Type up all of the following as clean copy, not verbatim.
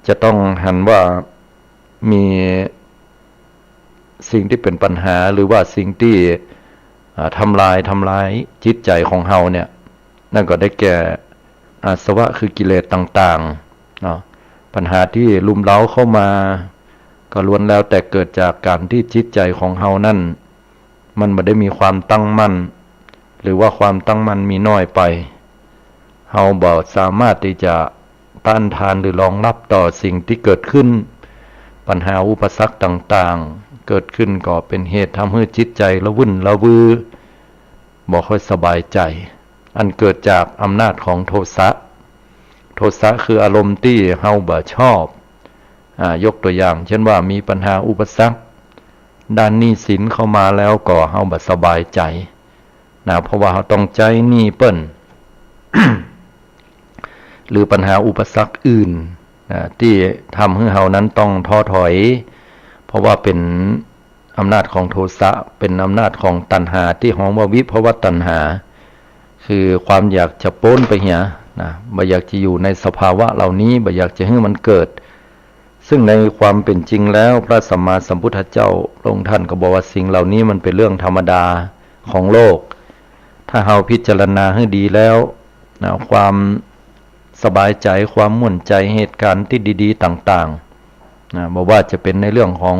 จะต้องหันว่ามีสิ่งที่เป็นปัญหาหรือว่าสิ่งที่ทำลายจิตใจของเฮาเนี่ยนั่นก็ได้แก่อาสวะคือกิเลสต่างๆเนาะปัญหาที่ลุมเร้าเข้ามาก็ล้วนแล้วแต่เกิดจากการที่จิตใจของเฮานั่นมันไม่ได้มีความตั้งมั่นหรือว่าความตั้งมั่นมีน้อยไปเฮาบ่สามารถที่จะต้านทานหรือรองรับต่อสิ่งที่เกิดขึ้นปัญหาอุปสรรคต่างๆเกิดขึ้นก็เป็นเหตุทำให้จิตใจละวุ่นละวือบ่ค่อยสบายใจอันเกิดจากอำนาจของโทสะคืออารมณ์ที่เฮาบ่ชอบยกตัวอย่างเช่นว่ามีปัญหาอุปสรรคด้านหนี้สินเข้ามาแล้วก็เฮาบ่สบายใจนะเพราะว่าเฮาต้องใจายหนี้เปิ้น หรือปัญหาอุปสรรคอื่นที่ทำให้เฮานั้นต้องท้อถอยเพราะว่าเป็นอำนาจของโทสะเป็นอำนาจของตัณหาที่ฮ้องว่าวิภวตัณหาคือความอยากจะพ้นไปเหียนะบ่อยากจะอยู่ในสภาวะเหล่านี้บ่อยากจะให้มันเกิดซึ่งในความเป็นจริงแล้วพระสัมมาสัมพุทธเจ้าพระองค์ท่านก็บอกว่าสิ่งเหล่านี้มันเป็นเรื่องธรรมดาของโลกถ้าเฮาพิจารณาให้ดีแล้วนะความสบายใจความม่วนใจเหตุการณ์ที่ดีๆต่างๆนะบอกว่าจะเป็นในเรื่องของ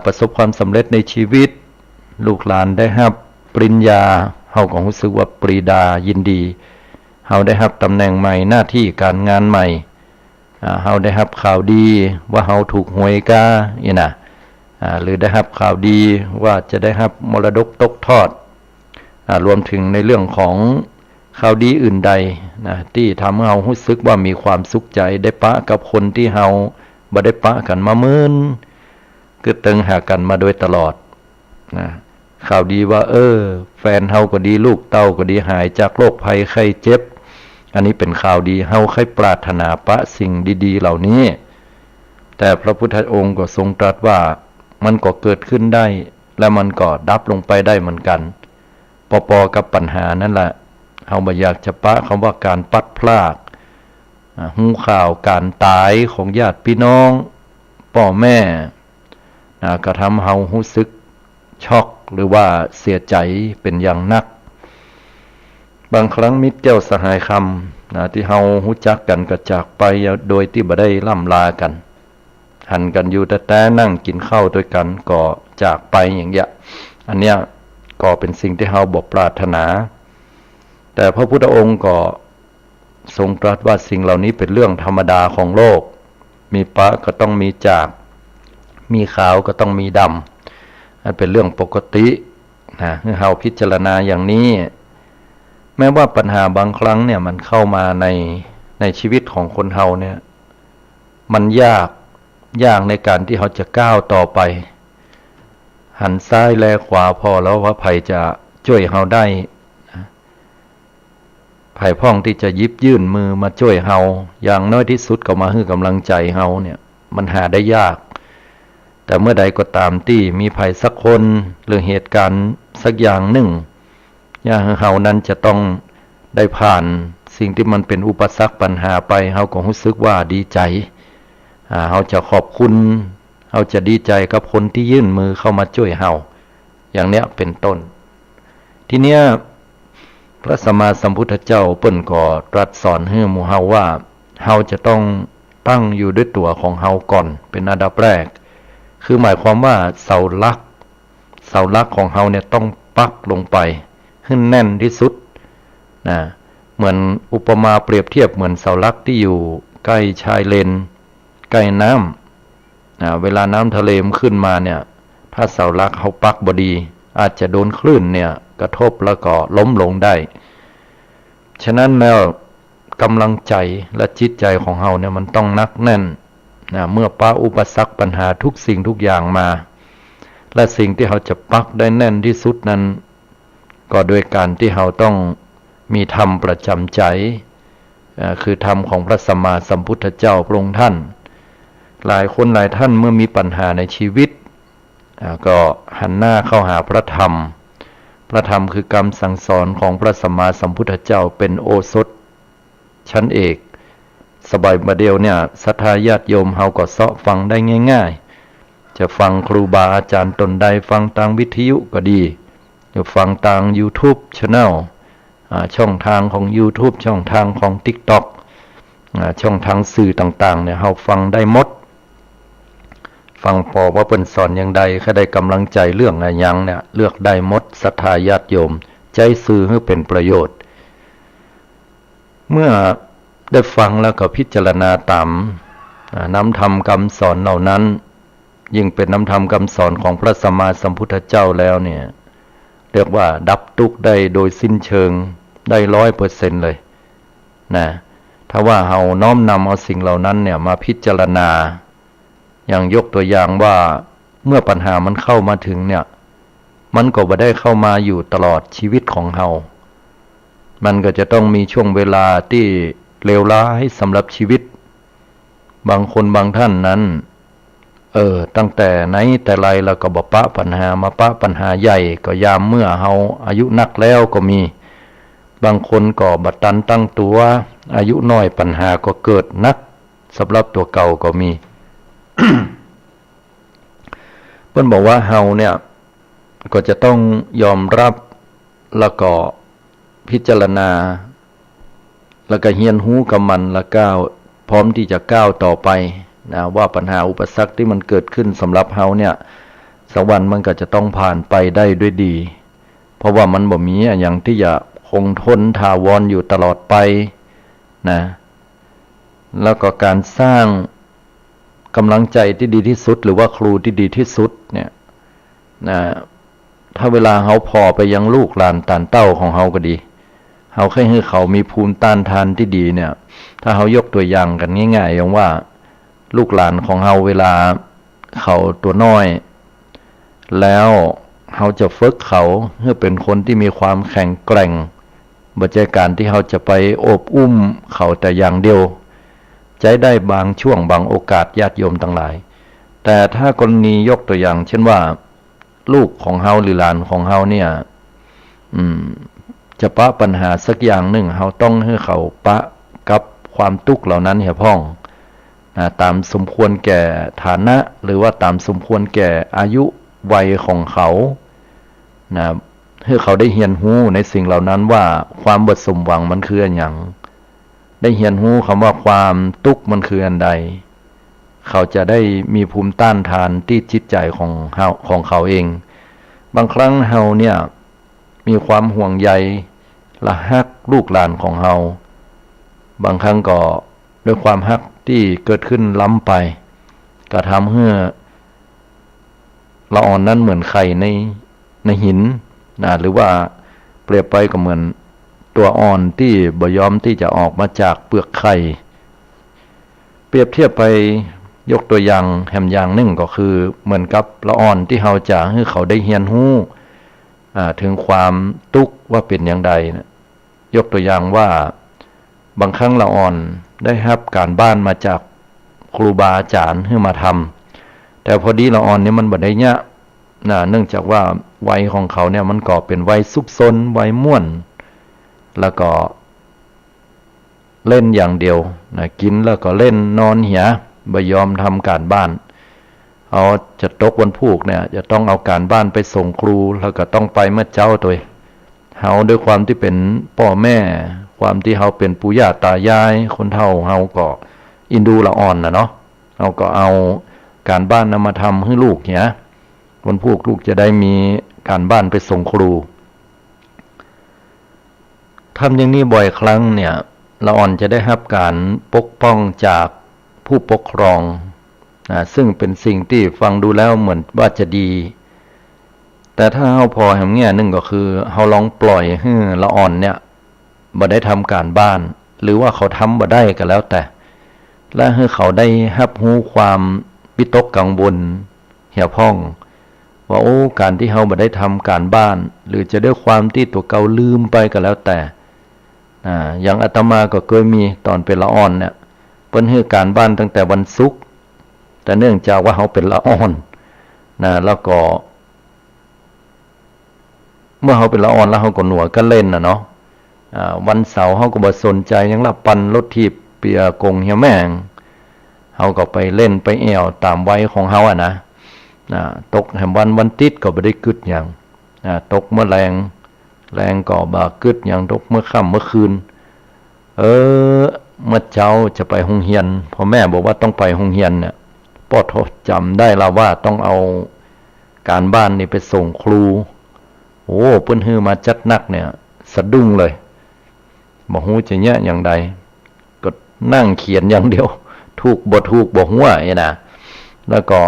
ประสบความสำเร็จในชีวิตลูกหลานได้รับปริญญาเฮาก็รู้สึกว่าปรีดายินดีเฮาได้รับตำแหน่งใหม่หน้าที่การงานใหม่เฮาได้รับข่าวดีว่าเฮาถูกหวยกานี่นะหรือได้รับข่าวดีว่าจะได้รับมรดกตกทอดรวมถึงในเรื่องของข่าวดีอื่นใดนะที่ทำให้เฮารู้สึกว่ามีความสุขใจได้ปะกับคนที่เฮาบ่ได้ปะกันมาหมื่นคือตึงหากันมาโดยตลอดนะข่าวดีว่าแฟนเฮาก็ดีลูกเต้าก็ดีหายจากโรคภัยไข้เจ็บอันนี้เป็นข่าวดีเฮาใครปรารถนาปะสิ่งดีๆเหล่านี้แต่พระพุทธองค์ก็ทรงตรัสว่ามันก็เกิดขึ้นได้และมันก็ดับลงไปได้เหมือนกันปอๆกับปัญหานั่นแหละเฮาบ่อยากจะปะคำว่าการปัดพลากหูข่าวการตายของญาติพี่น้องพ่อแม่ก็ทำเฮารู้สึกช็อกหรือว่าเสียใจเป็นอย่างนักบางครั้งมิตรเจ้าสหายคำที่เฮารู้จักกันก็จากไปโดยที่บ่ได้ล่ำลากันหันกันอยู่แต่นั่งกินข้าวด้วยกันก็จากไปอย่างเงี้ยอันเนี้ยก็เป็นสิ่งที่เฮาบ่ปรารถนาแต่พระพุทธองค์ก็ทรงตรัสว่าสิ่งเหล่านี้เป็นเรื่องธรรมดาของโลกมีปะก็ต้องมีจากมีขาวก็ต้องมีดำนั่นเป็นเรื่องปกตินะเฮาพิจารณาอย่างนี้แม้ว่าปัญหาบางครั้งเนี่ยมันเข้ามาในชีวิตของคนเฮาเนี่ยมันยากในการที่เขาจะก้าวต่อไปหันซ้ายแลขวาพอแล้วว่าไผจะช่วยเฮาได้ไผพ้องที่จะยิบยื่นมือมาช่วยเฮาอย่างน้อยที่สุดก็มาให้กำลังใจเฮาเนี่ยมันหาได้ยากแต่เมื่อใดก็ตามที่มีไผสักคนหรือเหตุการณ์สักอย่างหนึ่งอย่างเฮานั้นจะต้องได้ผ่านสิ่งที่มันเป็นอุปสรรคปัญหาไปเฮาก็รู้สึกว่าดีใจเฮาจะขอบคุณเฮาจะดีใจกับคนที่ยื่นมือเข้ามาช่วยเฮาอย่างเนี้ยเป็นต้นทีเนี้ยพระสัมมาสัมพุทธเจ้าเปิ้นก็ตรัสสอนให้หมู่เฮาว่าเฮาจะต้องตั้งอยู่ด้วยตัวของเฮาก่อนเป็นอันดับแรกคือหมายความว่าเสาหลักของเฮาเนี่ยต้องปักลงไปให้แน่นที่สุดนะเหมือนอุปมาเปรียบเทียบเหมือนเสาหลักที่อยู่ใกล้ชายเลนใกล้น้ำเวลาน้ำทะเลมขึ้นมาเนี่ยถ้าเสาหลักเขาปักบ่ดีอาจจะโดนคลื่นเนี่ยกระทบแล้วก็ล้มลงได้ฉะนั้นแล้วกำลังใจและจิตใจของเฮาเนี่ยมันต้องนักแน่นเมื่อปะอุปสรรคปัญหาทุกสิ่งทุกอย่างมาและสิ่งที่เฮาจะปักได้แน่นที่สุดนั้นก็โดยการที่เฮาต้องมีธรรมประจำใจคือธรรมของพระสัมมาสัมพุทธเจ้าพระองค์ท่านหลายคนหลายท่านเมื่อมีปัญหาในชีวิตก็หันหน้าเข้าหาพระธรรมคือคำสั่งสอนของพระสัมมาสัมพุทธเจ้าเป็นโอสถชั้นเอก สบายมาเดียวเนี่ยศรัทธาญาติโยมเฮาก็เสาะฟังได้ง่ายๆจะฟังครูบาอาจารย์ตนใดฟังทางวิทยุก็ดีจะฟังทาง YouTube Channel ช่องทางของ YouTube ช่องทางของ TikTok ช่องทางสื่อต่างๆเนี่ยเฮาฟังได้หมดฟังพอว่าเพิ่นสอนอย่างใดก็ได้กำลังใจเรื่องอะไรยังเนี่ยเลือกได้หมดศรัทธาญาติโยมใจซื้อให้เป็นประโยชน์เมื่อได้ฟังแล้วก็พิจารณาตามน้ำธรรมคำสอนเหล่านั้นยิ่งเป็นน้ำธรรมคำสอนของพระสัมมาสัมพุทธเจ้าแล้วเนี่ยเรียกว่าดับทุกข์ได้โดยสิ้นเชิงได้100%เลยนะถ้าว่าเราน้อมนำเอาสิ่งเหล่านั้นเนี่ยมาพิจารณาอย่างยกตัวอย่างว่าเมื่อปัญหามันเข้ามาถึงเนี่ยมันก็บ่ได้เข้ามาอยู่ตลอดชีวิตของเรามันก็จะต้องมีช่วงเวลาที่เลวร้ายสำหรับชีวิตบางคนบางท่านนั้นตั้งแต่ไหนแต่ไรแล้วก็บ่ปะปัญหามาปะปัญหาใหญ่ก็ยามเมื่อเฮาอายุนักแล้วก็มีบางคนก็บ่ตันตั้งตัวอายุน้อยปัญหาก็เกิดนักสำหรับตัวเก่าก็มี เพิ่นบอกว่าเฮาเนี่ยก็จะต้องยอมรับแล้วก็พิจารณาแล้วก็เรียนรู้กับมันแล้วก้าวพร้อมที่จะก้าวต่อไปนะว่าปัญหาอุปสรรคที่มันเกิดขึ้นสำหรับเฮาเนี่ยสักวันมันก็จะต้องผ่านไปได้ด้วยดีเพราะว่ามันบ่มีอย่างที่จะคงทนถาวรอยู่ตลอดไปนะแล้วก็การสร้างกำลังใจที่ดีที่สุดหรือว่าครูที่ดีที่สุดเนี่ยนะถ้าเวลาเฮาพอไปยังลูกหลานต่านเต้าของเฮาก็ดีเฮาให้เขามีภูมิต้านทานที่ดีเนี่ยถ้าเฮายกตัวอย่างกันง่ายๆอย่างว่าลูกหลานของเฮาเวลาเขาตัวน้อยแล้วเฮาจะฝึกเขาให้เป็นคนที่มีความแข็งแกร่งบ่ใช่การที่เฮาจะไปโอบอุ้มเขาแต่อย่างเดียวใจได้บางช่วงบางโอกาสญาติโยมทั้งหลายแต่ถ้ากรณียกตัวอย่างเช่นว่าลูกของเฮาหรือหลานของเฮาเนี่ยจะปะปัญหาสักอย่างหนึ่งเฮาต้องให้เขาปะกับความทุกข์เหล่านั้นเหี่ยพ้องตามสมควรแก่ฐานะหรือว่าตามสมควรแก่อายุวัยของเขานะให้เขาได้เรียนรู้ในสิ่งเหล่านั้นว่าความบ่สมหวังมันคืออันหยังได้เรียนรู้คำว่าความทุกข์มันคืออันใดเขาจะได้มีภูมิต้านทานที่จิตใจของเขาเองบางครั้งเฮาเนี่ยมีความห่วงใยและฮักลูกหลานของเฮาบางครั้งก็ด้วยความฮักที่เกิดขึ้นล้ำไปก็ทำให้ละอ่อนนั้นเหมือนไข่ในหินหรือว่าเปรียบไปก็เหมือนตัวอ่อนที่บ่ยอมที่จะออกมาจากเปลือกไข่เปรียบเทียบไปยกตัวอย่างแหมอย่างหนึ่งก็คือเหมือนกับละอ่อนที่เฮาจะให้เขาได้เรียนรู้ถึงความทุกข์ว่าเป็นอย่างใดนะยกตัวอย่างว่าบางครั้งละอ่อนได้รับการบ้านมาจากครูบาอาจารย์ให้มาทำแต่พอดีละอ่อนนี่มันบ่ได้เนี่ยเนื่องจากว่าวัยของเขาเนี่ยมันก็เป็นวัยซุกซนวัยม่วนแล้วก็เล่นอย่างเดียวกินแล้วก็เล่นนอนเหี่ยบ่ยอมทำการบ้านเอาจะตกวันพุธเนี่ยจะต้องเอาการบ้านไปส่งครูแล้วก็ต้องไปเมื่อเจ้าตัวเฮาด้วยความที่เป็นพ่อแม่ความที่เฮาเป็นปู่ย่าตายายคนเฒ่าเฮาก็อินดูละอ่อนเนาะเฮาก็เอาการบ้านนำมาทำให้ลูกเนี่ยวันพุธลูกจะได้มีการบ้านไปส่งครูทำอย่างนี้บ่อยครั้งเนี่ยละอ่อนจะได้รับการปกป้องจากผู้ปกครองซึ่งเป็นสิ่งที่ฟังดูแล้วเหมือนว่าจะดีแต่ถ้าเฮาพอแห่งแง่นึงก็คือเฮาลองปล่อยให้ละอ่อนเนี่ยบ่ได้ทำการบ้านหรือว่าเขาทำบ่ได้ก็แล้วแต่และให้เขาได้รับรู้ความวิตกกังวลเหี่ยพ้องว่าโอ้การที่เฮาบ่ได้ทำการบ้านหรือจะด้วยความที่ตัวเก่าลืมไปก็แล้วแต่อย่างอาตมาก็เคยมีตอนเป็นละอ่อนเนี่ยเพิ่นให้การบ้านตั้งแต่วันศุกร์แต่เนื่องจากว่าเฮาเป็นละอ่อนแล้วก็เมื่อเฮาเป็นละอ่อนแล้วเฮาก็หนัวก็เล่นเนาะวันเสาร์เฮาก็บ่สนใจหยังละปั่นรถถีบไป ปียกงเหี่ยวแมงเฮาก็ไปเล่นไปแอวตามวัยของเฮานะตกแห่งวันติดก็บ่ได้กึดหยังตกเมื่อแรงก็บ่กึดหยังตกเมื่อค่ำเมื่อคืนเมื่อเจ้าจะไปโรงเรียนพ่อแม่บอกว่าต้องไปโรงเรียนเนี่ยพ่อโทษจำได้ละว่าต้องเอาการบ้านนี่ไปส่งครูโอ้เพิ่นฮือมาจัดหนักเนี่ยสะดุ้งเลยบ่ฮู้จะแยะอย่างใดก็นั่งเขียนอย่างเดียวถูกบ่ฮู้ไอ้นะแล้วก็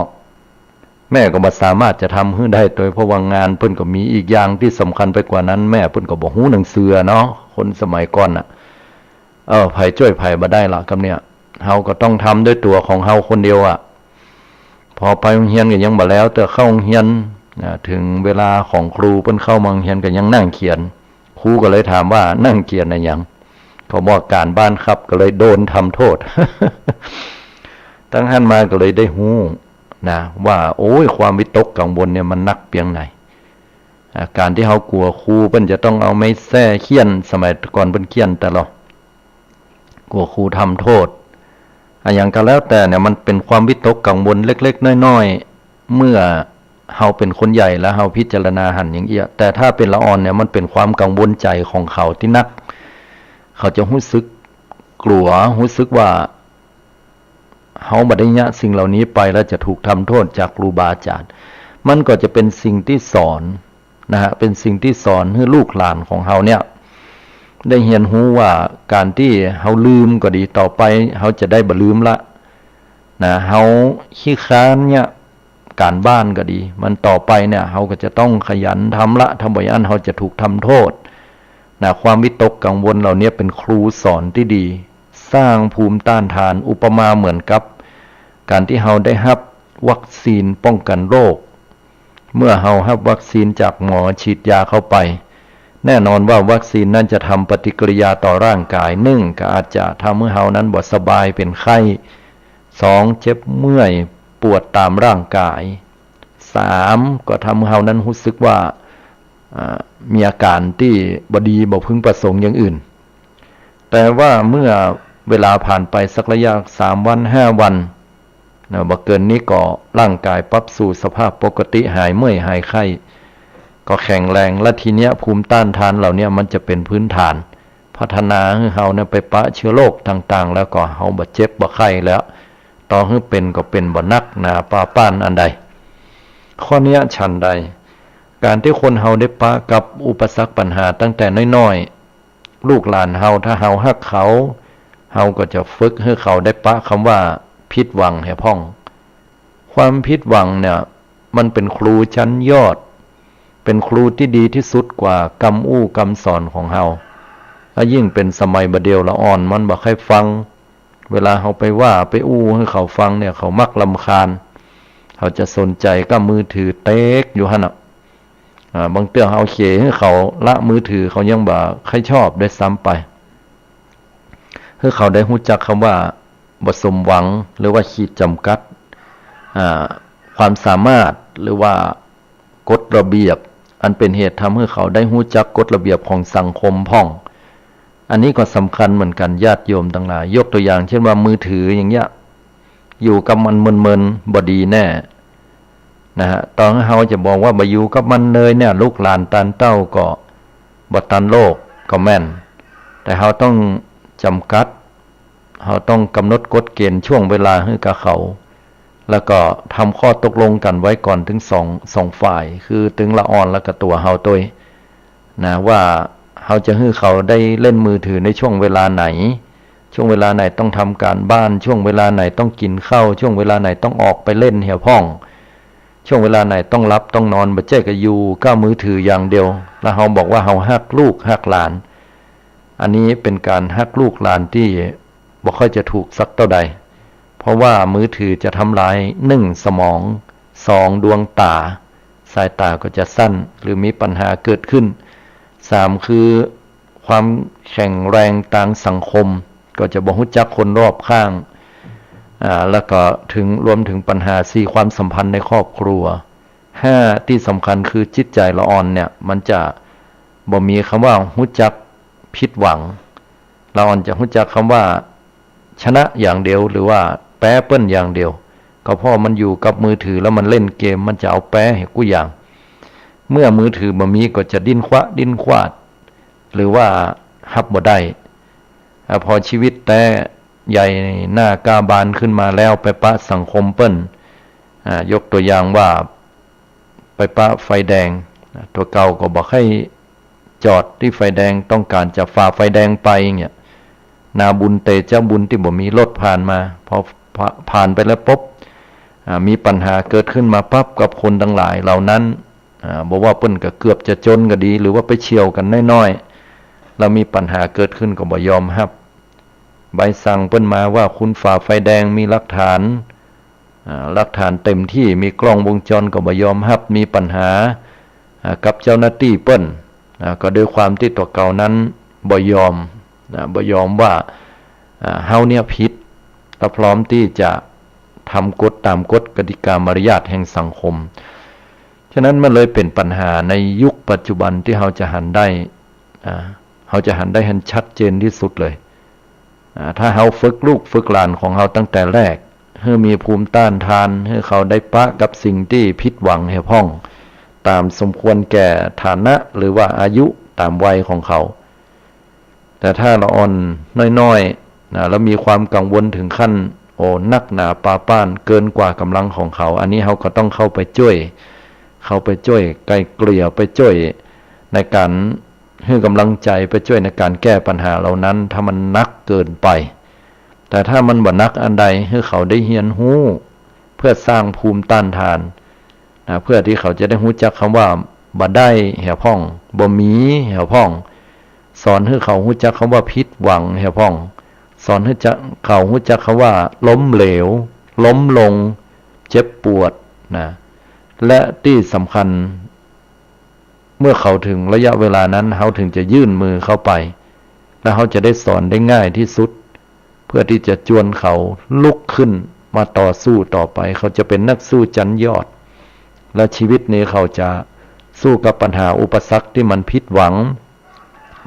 แม่ก็บ่สามารถจะทำให้ได้โดยเพราะว่างานเพิ่นก็มีอีกอย่างที่สำคัญไปกว่านั้นแม่เพิ่นก็บ่ฮู้หนังสือเนาะคนสมัยก่อนน่ะไผช่วยไผบ่ได้ล่ะกับเนี่ยเฮาก็ต้องทำด้วยตัวของเฮาคนเดียวพอไปโรงเรียนก็ยังบ่แล้วแต่เข้าโรงเรียนถึงเวลาของครูเพิ่นเข้ามาโรงเรียนก็ยังนั่งเขียนครูก็เลยถามว่านั่งเขียนอะไรหยังเขาบอกการบ้านครับก็เลยโดนทำโทษ ตั้งหันมาก็เลยได้ฮู้นะว่าโอ้ยความวิตกกังวลเนี่ยมันนักเพียงไหนการที่เฮากลัวครูเพิ่นจะต้องเอาไม้แส้เขียนสมัยก่อนเพิ่นเขียนแต่ละกลัวครูทำโทษอย่างก็แล้วแต่เนี่ยมันเป็นความวิตกกังวลเล็กๆน้อยๆเมื่อเฮาเป็นคนใหญ่แล้วเฮาพิจารณาหันอย่างเอี้ยแต่ถ้าเป็นละอ่อนเนี่ยมันเป็นความกังวลใจของเขาที่นักเขาจะรู้สึกกลัวรู้สึกว่าเฮาบ่ได้ยะสิ่งเหล่านี้ไปแล้วจะถูกทำโทษจากครูบาอาจารย์มันก็จะเป็นสิ่งที่สอนนะฮะเป็นสิ่งที่สอนให้ลูกหลานของเฮาเนี่ยได้เรียนรู้ว่าการที่เฮาลืมก็ดีต่อไปเฮาจะได้บ่ลืมละนะเฮาขี้ค้านเนี่ยการบ้านก็ดีมันต่อไปเนี่ยเฮาก็จะต้องขยันทำละทำบ่อย่างนั้นเฮาจะถูกทำโทษนะความวิตกกังวลเหล่านี้เป็นครูสอนที่ดีสร้างภูมิต้านทานอุปมาเหมือนกับการที่เฮาได้รับวัคซีนป้องกันโรคเมื่อเฮารับวัคซีนจากหมอฉีดยาเข้าไปแน่นอนว่าวัคซีนนั้นจะทำปฏิกิริยาต่อร่างกาย1ก็อาจจะทำให้เฮานั้นบ่สบายเป็นไข้2เจ็บเมื่อยปวดตามร่างกาย3ก็ทำให้เฮานั้นรู้สึกว่ามีอาการที่บ่ดีบ่พึงประสงค์อย่างอื่นแต่ว่าเมื่อเวลาผ่านไปสักระยะ3วัน5วันบ่เกินนี้ก็ร่างกายปรับสู่สภาพปกติหายเมื่อยหายไข้ก็แข็งแรงและทีเนี้ยภูมิต้านทานเหล่านี้มันจะเป็นพื้นฐานพัฒนาให้เฮาเนี่ยไปปะเชื้อโรคต่างๆแล้วก็เฮาบ่เจ็บบ่ไข้แล้วต่อให้เป็นก็เป็นบ่นักหนาป้าป้านอันใดข้อนี้ฉันใดการที่คนเฮาได้ปะกับอุปสรรคปัญหาตั้งแต่น้อยๆลูกหลานเฮาถ้าเฮาฮักเขาเฮาก็จะฝึกให้เขาได้ปะคำว่าผิดหวังให้พ้องความผิดหวังเนี่ยมันเป็นครูชั้นยอดเป็นครูที่ดีที่สุดกว่ากำอู้กำสอนของเฮาถ้ายิ่งเป็นสมัยบัดเดียวละอ่อนมันบ่ค่อยฟังเวลาเฮาไปว่าไปอู้ให้เขาฟังเนี่ยเขามักรำคาญเขาจะสนใจกับมือถือเต๊กอยู่หั่นน่ะบางเตื้อเฮาเขให้เขาละมือถือเขายังบ่ค่อยชอบด้วยซ้ำไปให้เขาได้รู้จักคำว่าบ่สมหวังหรือว่าขีดจำกัดความสามารถหรือว่ากฎระเบียบอันเป็นเหตุทำให้เขาได้รู้จักกฎระเบียบของสังคมพ่องอันนี้ก็สำคัญเหมือนกันญาติโยมทั้งหลายยกตัวอย่างเช่นว่ามือถืออย่างเงี้ยอยู่กับมันมึนๆบ่ดีแน่นะฮะตอนเฮาจะบอกว่าบ่อยู่กับมันเลยเนี่ยลูกหลานตันเต้าก็บ่ตันโลกก็แม่นแต่เฮาต้องจำกัดเฮาต้องกำหนดกฎเกณฑ์ช่วงเวลาให้กับเขาแล้วก็ทำข้อตกลงกันไว้ก่อนถึงสองฝ่ายคือถึงละอ่อนแล้วก็ตัวเฮาตัวนะว่าเฮาจะให้เขาได้เล่นมือถือในช่วงเวลาไหนช่วงเวลาไหนต้องทำการบ้านช่วงเวลาไหนต้องกินข้าวช่วงเวลาไหนต้องออกไปเล่นเหี่ยวพ่องช่วงเวลาไหนต้องรับต้องนอนบ่แจ้ก็อยู่ก้ามือถืออย่างเดียวแล้วเฮาบอกว่าเฮาฮักลูกฮักหลานอันนี้เป็นการฮักลูกหลานที่บ่ค่อยจะถูกสักเท่าใดเพราะว่ามือถือจะทำลาย1สมอง2ดวงตาสายตาก็จะสั้นหรือมีปัญหาเกิดขึ้น3คือความแข็งแรงทางสังคมก็จะบ่รู้จักคนรอบข้างแล้วก็รวมถึงปัญหา4ความสัมพันธ์ในครอบครัว5ที่สำคัญคือจิตใจละอ่อนเนี่ยมันจะบ่มีคำว่ารู้จักผิดหวังละอ่อนจะรู้จักคำว่า ชนะอย่างเดียวหรือว่าแพ้เปิ้นอย่างเดียวก็เพราะมันอยู่กับมือถือแล้วมันเล่นเกมมันจะเอาแพ้ให้กูอย่างเมื่อมือถือบ่มีก็จะดิ้นควาดหรือว่าฮับบ่ได้พอชีวิตแต่ใหญ่หน้ากาบานขึ้นมาแล้วไปปะสังคมเปิ้นยกตัวอย่างว่าไปปะไฟแดงตัวเก่าก็บอกให้จอดที่ไฟแดงต้องการจะฝ่าไฟแดงไปเนี่ยนาบุญเตเจ้าบุญที่บ่มีรถผ่านมาพอผ่านไปแล้วปุ๊บมีปัญหาเกิดขึ้นมาปั๊บกับคนทั้งหลายเหล่านั้นบอกว่าเปิ้นก็เกือบจะจนก็ดีหรือว่าไปเฉี่ยวกันน้อยๆเรามีปัญหาเกิดขึ้นก็บ่ยอมรับใบสั่งเปิ้นมาว่าคุณฝ่าไฟแดงมีหลักฐานเต็มที่มีกล้องวงจรก็บ่ยอมรับมีปัญหากับเจ้าหน้าที่เปิ้นก็ด้วยความที่ตัวเก่านั้นบ่ยอมว่าเฮาเนี่ยผิดก็พร้อมที่จะทำกฎตามกฎกติกามารยาทแห่งสังคมฉะนั้นมันเลยเป็นปัญหาในยุคปัจจุบันที่เฮาจะหันได้เห็นชัดเจนที่สุดเลยถ้าเฮาฝึกลูกฝึกหลานของเฮาตั้งแต่แรกให้มีภูมิต้านทานให้เขาได้ปะกับสิ่งที่ผิดหวังให้พ้องตามสมควรแก่ฐานะหรือว่าอายุตามวัยของเขาแต่ถ้าเราอ่อนน้อยๆแล้วมีความกังวลถึงขั้นนักหนาปาป้านเกินกว่ากำลังของเขาอันนี้เขาก็ต้องเข้าไปช่วยไกลเกลี่ยไปช่วยในการให้กำลังใจไปช่วยในการแก้ปัญหาเหล่านั้นถ้ามันนักเกินไปแต่ถ้ามันบ่นักอันใดให้เขาได้เรียนรู้เพื่อสร้างภูมิต้านทานเพื่อที่เขาจะได้รู้จักคำว่าบ่ได้แห่พ่องบ่มีแห่พ่องสอนให้เขารู้จักคำว่าผิดหวังแห่พ่องสอนให้เขารู้จักคำว่าล้มเหลวล้มลงเจ็บปวดและที่สำคัญเมื่อเขาถึงระยะเวลานั้นเขาถึงจะยื่นมือเข้าไปและเขาจะได้สอนได้ง่ายที่สุดเพื่อที่จะจวนเขาลุกขึ้นมาต่อสู้ต่อไปเขาจะเป็นนักสู้ชั้นยอดและชีวิตนี้เขาจะสู้กับปัญหาอุปสรรคที่มันผิดหวัง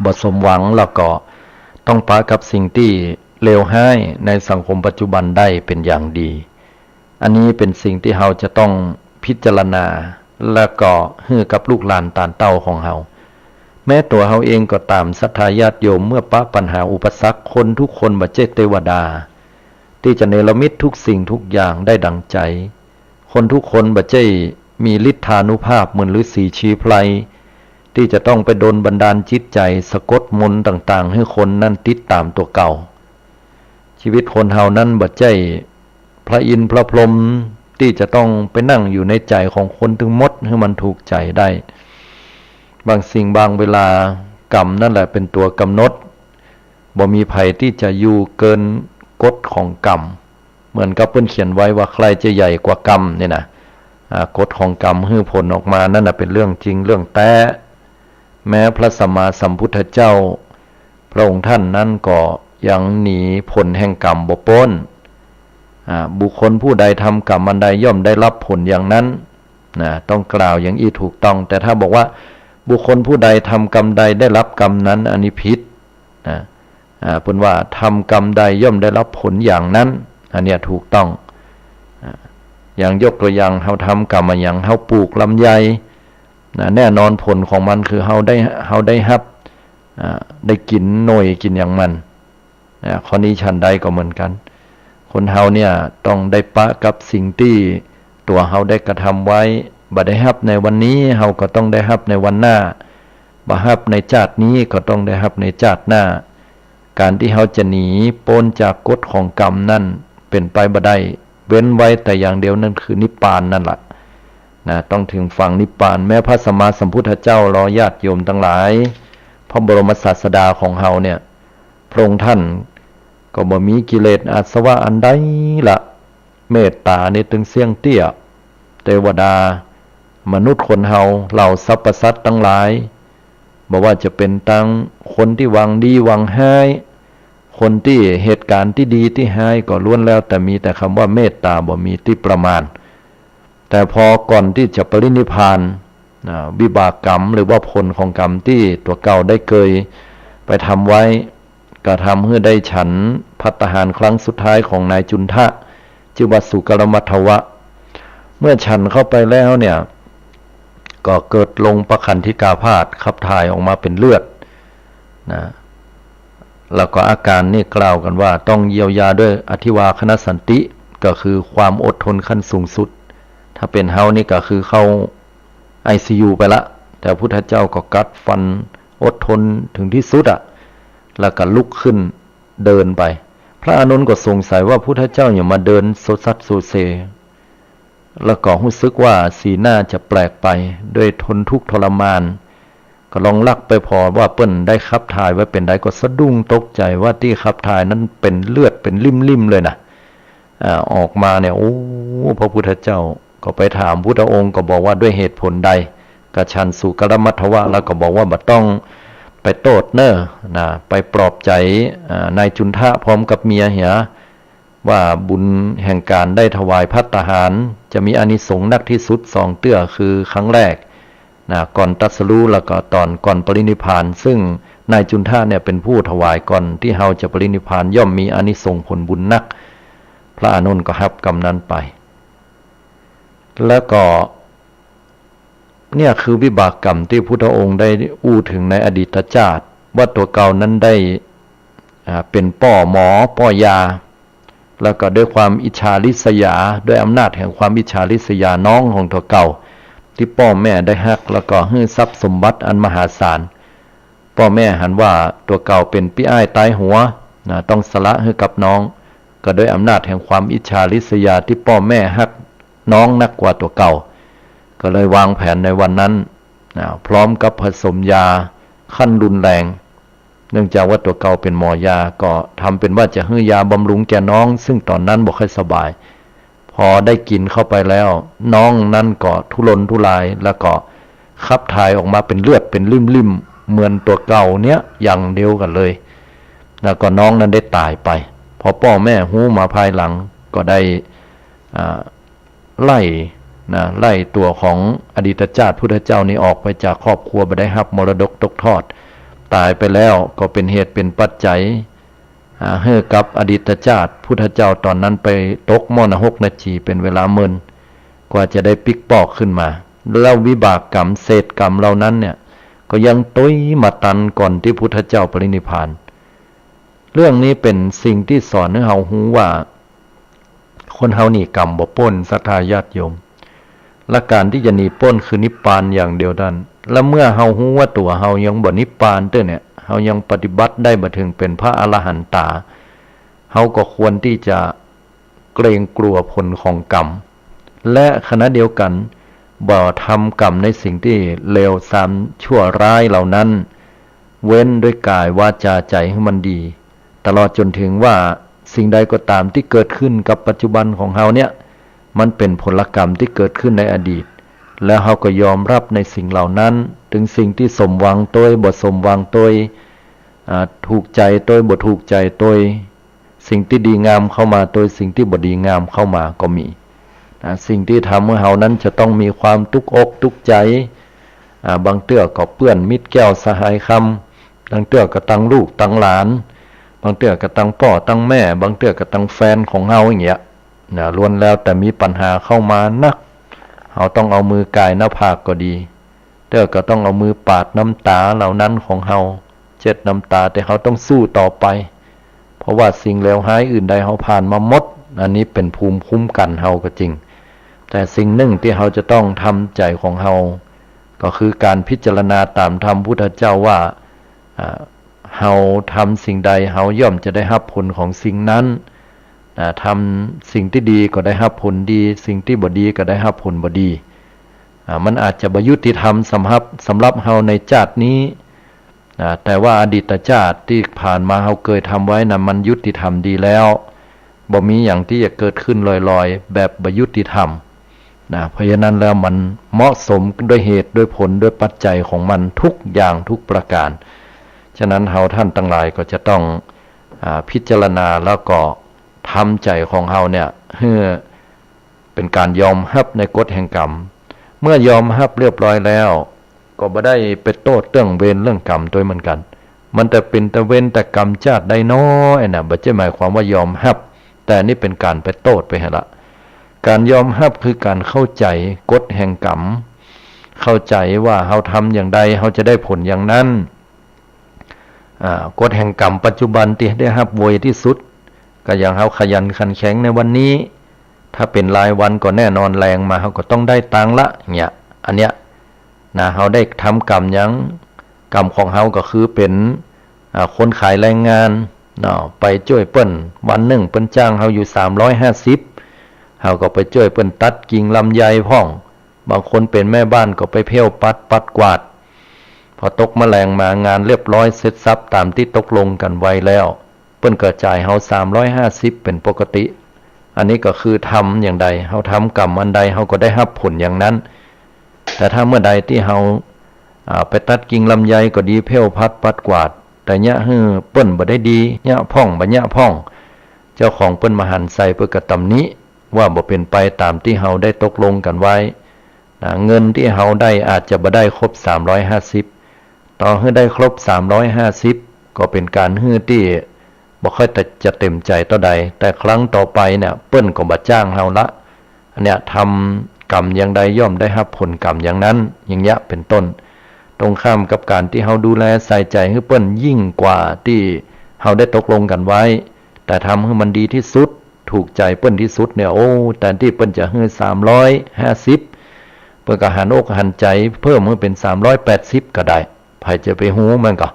บ่สมหวังแล้วก็ต้องปะกับสิ่งที่เลวร้ายในสังคมปัจจุบันได้เป็นอย่างดีอันนี้เป็นสิ่งที่เราจะต้องพิจารณาแล้วก็ให้กับลูกหลานตานเต้าของเราแม้ตัวเราเองก็ตามศรัทธาญาติโยมเมื่อปะปัญหาอุปสรรคคนทุกคนบ่ใช่เทวดาที่จะเนรมิตทุกสิ่งทุกอย่างได้ดังใจคนทุกคนบ่ใช่มีฤทธานุภาพเหมือนฤาษีชีไพรที่จะต้องไปดลบันดาลจิตใจสะกดมนต์ต่างๆให้คนนั้นติดตามตัวเก่าชีวิตคนเฮานั้นบ่ใช่พระอินทร์พระพรหมที่จะต้องไปนั่งอยู่ในใจของคนถึงหมดให้มันถูกใจได้บางสิ่งบางเวลากรรมนั่นแหละเป็นตัวกำหนดบ่มีภัยที่จะอยู่เกินกฎของกรรมเหมือนกับเพิ่นเขียนไว้ว่าใครจะใหญ่กว่ากรรมเนี่ยนะกฎของกรรมให้ผลออกมานั่นน่ะเป็นเรื่องจริงเรื่องแท้แม้พระสัมมาสัมพุทธเจ้าพระองค์ท่านนั้นก็ยังหนีผลแห่งกรรมบ่พ้นบุคคลผู้ใดทำกรรมอันใดย่อมได้รับผลอย่างนั้นต้องกล่าวอย่างถูกต้องแต่ถ้าบอกว่าบุคคลผู้ใดทำกรรมใดได้รับกรรมนั้นอันนี้ผิดเพิ่นว่าทำกรรมใดย่อมได้รับผลอย่างนั้นอันเนี้ยถูกต้องอย่างยกตัวอย่างเฮาทำกรรมอย่างเฮาปลูกลำไยแน่นอนผลของมันคือเฮาได้รับได้กินหน่วยกินอย่างมันข้อนี้ฉันใดก็เหมือนกันคนเฮาเนี่ยต้องได้ปะกับสิ่งที่ตัวเฮาได้กระทำไว้บ่ได้รับในวันนี้เฮาก็ต้องได้รับในวันหน้าบ่รับในชาตินี้ก็ต้องได้รับในชาติหน้าการที่เฮาจะหนีพ้นจากกฎของกรรมนั่นเป็นไปบ่ได้เว้นไว้แต่อย่างเดียวนั่นคือนิพพานนั่นแหละต้องถึงฝั่งนิพพานแม้พระสัมมาสัมพุทธเจ้ารอญาติโยมทั้งหลายพระบรมศาสดาของเฮาเนี่ยพระองค์ท่านก็บ่มีกิเลสอาสวะอันใดละเมตตานี่ถึงเสียงเตี้ยเทวดามนุษย์คนเฮาเหล่าสรรพสัตว์ทั้งหลายบ่ว่าจะเป็นทั้งคนที่หวังดีหวังร้ายคนที่เหตุการณ์ที่ดีที่ร้ายก็ล้วนแล้วแต่มีแต่คำว่าเมตตาบ่มีที่ประมาณแต่พอก่อนที่จะปรินิพพานวิบากกรรมหรือว่าผลของกรรมที่ตัวเก่าได้เคยไปทำไว้ ก็ทำให้ได้ฉันภัตตาหารครั้งสุดท้ายของนายจุนทะชื่อว่าสุกรมัทวะเมื่อฉันเข้าไปแล้วเนี่ยก็เกิดลงประคันธิกาพาธขับถ่ายออกมาเป็นเลือดนะแล้วก็อาการนี่กล่าวกันว่าต้องเยียวยาด้วยอธิวาคณสันติก็คือความอดทนขั้นสูงสุดถ้าเป็นเฮานี่ก็คือเข้า ICU ไปละแต่พุทธเจ้าก็กัดฟันอดทนถึงที่สุดแล้วก็ลุกขึ้นเดินไปพระอานนท์ก็สงสัยว่าพุทธเจ้าอย่ามาเดินโซซัดโซเซแล้วก็รู้สึกว่าสีหน้าจะแปลกไปด้วยทนทุกข์ทรมานก็ลองลักไปพอว่าเปิ้นได้ขับถ่ายไว้เป็นใดก็สะดุ้งตกใจว่าที่ขับถ่ายนั้นเป็นเลือดเป็นลิ่มๆเลยนะออกมาเนี่ยโอ้พระพุทธเจ้าก็ไปถามพุทธองค์ก็บอกว่าด้วยเหตุผลใดกระชันสุกรมัทวะแล้วก็บอกว่าบ่ต้องไปโตดเนอนะไปปลอบใจนายจุนทะพร้อมกับเมียเหียว่าบุญแห่งการได้ถวายภัตตาหารจะมีอานิสงส์นักที่สุด2เตื้อคือครั้งแรกนะก่อนตรัสรู้แล้วก็ตอนก่อนปรินิพพานซึ่งนายจุนทะเนี่ยเป็นผู้ถวายก่อนที่เฮาจะปรินิพพานย่อมมีอานิสงส์ผลบุญนักพระอานนท์ก็รับกรรมนั้นไปแล้วก็เนี่ยคือวิบากกรรมที่พุทธองค์ได้อู้ถึงในอดีตชาติว่าตัวเก่านั้นได้เป็นป้อหมอป้อยาแล้วก็ด้วยความอิจฉาริษยาด้วยอำนาจแห่งความอิจฉาริษยาน้องของตัวเก่าที่พ่อแม่ได้ฮักแล้วก็ให้ทรัพย์สมบัติอันมหาศาลพ่อแม่หันว่าตัวเก่าเป็นพี่อ้ายตายหัวต้องสละให้กับน้องก็ด้วยอำนาจแห่งความอิจฉาริษยาที่พ่อแม่ฮักน้องนักกว่าตัวเก่าก็เลยวางแผนในวันนั้นพร้อมกับผสมยาขั้นรุนแรงเนื่องจากว่าตัวเก่าเป็นหมอยาก็ทำเป็นว่าจะให้ยาบำรุงแก่น้องซึ่งตอนนั้นบ่ค่อยสบายพอได้กินเข้าไปแล้วน้องนั้นก็ทุรนทุรายแล้วก็ขับถ่ายออกมาเป็นเลือดเป็นลิ่มๆเหมือนตัวเก่าเนี้ยอย่างเดียวกันเลยแล้วก็น้องนั้นได้ตายไปพอพ่อแม่หู้มาภายหลังก็ได้ไล่ตัวของอดีตชาติพุทธเจ้านี้ออกไปจากครอบครัวไปได้รับมรดกตกทอดตายไปแล้วก็เป็นเหตุเป็นปัจจัยให้กับอดีตชาติพุทธเจ้าตอนนั้นไปตกมรณะ6 นาทีเป็นเวลา10,000กว่าจะได้ปิกปอกขึ้นมาแล้ววิบากกรรมเศษกรรมเหล่านั้นเนี่ยก็ยังตุ้ยมาตันก่อนที่พุทธเจ้าปรินิพพานเรื่องนี้เป็นสิ่งที่สอนให้เฮารู้ว่าคนเฮานี่กรรมบ่พ้นศรัทธาญาติโยมและการที่จะหนีพ้นคือนิพพานอย่างเดียวนั้นและเมื่อเฮารู้ว่าตัวเฮายังบ่นิพพานเนี่ยเฮายังปฏิบัติได้บ่ถึงเป็นพระอรหันตาเฮาก็ควรที่จะเกรงกลัวผลของกรรมและขณะเดียวกันบ่ทำกรรมในสิ่งที่เลวทรามชั่วร้ายเหล่านั้นเว้นด้วยกายวาจาใจให้มันดีตลอดจนถึงว่าสิ่งใดก็ตามที่เกิดขึ้นกับปัจจุบันของเฮาเนี่ยมันเป็นผลกรรมที่เกิดขึ้นในอดีตแล้วเฮาก็ยอมรับในสิ่งเหล่านั้นถึงสิ่งที่สมหวังตัวบ่สมหวังตัวถูกใจตัวบ่ถูกใจตัวสิ่งที่ดีงามเข้ามาตัวสิ่งที่บ่ดีงามเข้ามาก็มีสิ่งที่ทำให้เฮานั้นจะต้องมีความทุกข์อกทุกข์ใจบางเตื้อก็เปื้อนมิตรแก้วสหายคำบางเตื้อก็ตั้งลูกตั้งหลานบางเตื้อก็ตั้งพ่อตั้งแม่บางเตื้อก็ตั้งแฟนของเฮาอย่างเงี้ยล้วนแล้วแต่มีปัญหาเข้ามานักเฮาต้องเอามือกายหน้าผากก็ดีเตื้อก็ต้องเอามือปาดน้ำตาเหล่านั้นของเฮาเช็ดน้ำตาแต่เฮาต้องสู้ต่อไปเพราะว่าสิ่งเลวร้ายอื่นใดเฮาผ่านมาหมดอันนี้เป็นภูมิคุ้มกันเฮาก็จริงแต่สิ่งหนึ่งที่เฮาจะต้องทำใจของเฮาก็คือการพิจารณาตามธรรมพุทธเจ้าว่าเฮาทำสิ่งใดเฮาย่อมจะได้รับผลของสิ่งนั้นทำสิ่งที่ดีก็ได้รับผลดีสิ่งที่บ่ดีก็ได้รับผลบ่ดีมันอาจจะบ่ยุติธรรมสำหรับเฮาในชาตินี้แต่ว่าอดีตชาติที่ผ่านมาเฮาเคยทำไว้นะมันยุติธรรมดีแล้วบ่มีอย่างที่จะเกิดขึ้นลอยๆแบบบ่ยุติธรรมเพราะฉะนั้นแล้วมันเหมาะสมด้วยเหตุด้วยผลด้วยปัจจัยของมันทุกอย่างทุกประการฉะนั้นเฮาท่านทั้งหลายก็จะต้องพิจารณาแล้วก็ทำใจของเฮาเนี่ยให้เป็นการยอมรับในกฎแห่งกรรมเมื่อยอมรับเรียบร้อยแล้วก็บ่ได้ไปโต้เรื่องเวรเรื่องกรรมด้วยเหมือนกัน มันแต่เป็นตะเว้นแต่กรรมชาติได้น้อยน่ะบ่ใช่หมายความว่ายอมรับแต่นี่เป็นการไปโทษไปหละการยอมรับคือการเข้าใจกฎแห่งกรรมเข้าใจว่าเฮาทำอย่างใดเฮาจะได้ผลอย่างนั้นกฎแห่งกรรมปัจจุบันที่ได้รับโวยที่สุดก็อย่างเฮาขยันขันแข็งในวันนี้ถ้าเป็นรายวันก็แน่นอนแรงมาเฮาก็ต้องได้ตังค์ละเนี่ยอันเนี้ยนะเฮาได้ทำกรรมยังกรรมของเฮาก็คือเป็นคนขายแรงงานเนาะไปช่วยเปิ้นวันหนึ่งเปิ้นจ้างเฮาอยู่350เฮาก็ไปช่วยเปิ้นตัดกิ่งลำไยพ่องบางคนเป็นแม่บ้านก็ไปเพี้ยวปัดกวาดพอตกแมลงมางานเรียบร้อยเสร็จสับตามที่ตกลงกันไว้แล้วเปิ้นก็จ่ายเฮา350เป็นปกติอันนี้ก็คือทำอย่างใดเฮาทำกรรมอันใดเฮาก็ได้รับผลอย่างนั้นแต่ถ้าเมื่อใดที่เฮาไปตัดกิ่งลำไยก็ดีเพี้ยวปัดกวาดแต่ยะเปิ้นบ่ได้ดียะพ่องบ่ยะพ่องเจ้าของเปิ้นมาหันใส่เพื่อกระตำนี้ว่าบ่เป็นไปตามที่เฮาได้ตกลงกันไว้เงินที่เฮาได้อาจจะบ่ได้ครบ350ต่อให้ได้ครบ350ก็เป็นการฮื้อที่บ่ค่อยจะเต็มใจต่อใดแต่ครั้งต่อไปเนี่ยเปิ้นก็บ่จ้างเฮาละอันเนี้ยทำกรรมอย่างใดย่อมได้รับผลกรรมอย่างนั้นอย่างเงี้ยเป็นต้นตรงข้ามกับการที่เฮาดูแลใส่ใจให้เปิ้นยิ่งกว่าที่เฮาได้ตกลงกันไว้แต่ทำให้มันดีที่สุดถูกใจเปิ้นที่สุดเนี่ยโอ้แต่ที่เปิ้นจะให้350เปิ้นก็หันอกหันใจเพิ่มให้เป็น380ก็ได้ไผจะไปฮู้มันก็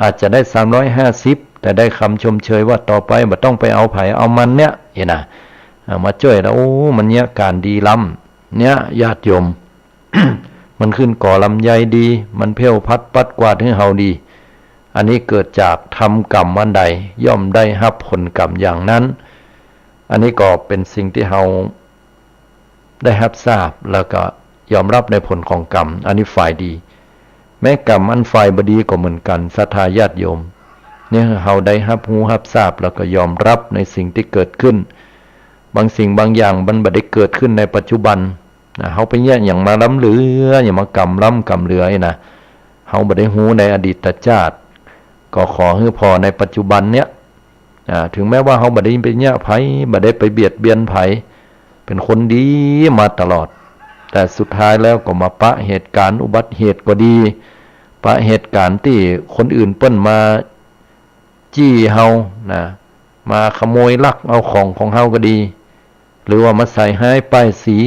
อาจจะได้350แต่ได้คำชมเชยว่าต่อไปบ่ต้องไปเอาไผเอามันเนี่ยเห็นน่ะมาช่วยแล้วโอ้มันเนี่ยการดีล้ำเนี่ยญาติโยม มันขึ้นก่อลำไยดีมันเพี้ยวปัดกวาดให้เฮาดีอันนี้เกิดจากทำกรรมอันใดย่อมได้รับผลกรรมอย่างนั้นอันนี้ก็เป็นสิ่งที่เฮาได้รับทราบแล้วก็ยอมรับในผลของกรรมอันนี้ฝ่ายดีแม้กรรมอันฝ่ายบดีก็เหมือนกันศรัทธาญาติโยมเนี่ยเฮาได้รับรู้รับทราบแล้วก็ยอมรับในสิ่งที่เกิดขึ้นบางสิ่งบางอย่างมันบ่ได้เกิดขึ้นในปัจจุบันเฮาไปแย่งอย่างมาล้ำเหลืออย่างมากำล้ำกำเหลือนะเฮาบ่ได้รู้ในอดีตชาติก็ขอให้พอในปัจจุบันเนี้ยถึงแม้ว่าเฮาบ่ได้ไปแย่งไผบ่ได้ไปเบียดเบียนไผเป็นคนดีมาตลอดแต่สุดท้ายแล้วก็มาปะเหตุการณ์อุบัติเหตุก็ดีปะเหตุการณ์ที่คนอื่นเปิ้นมาจี้เฮานะมาขโมยลักเอาของเฮาก็ดีหรือว่ามาใส่ให้ป้ายสี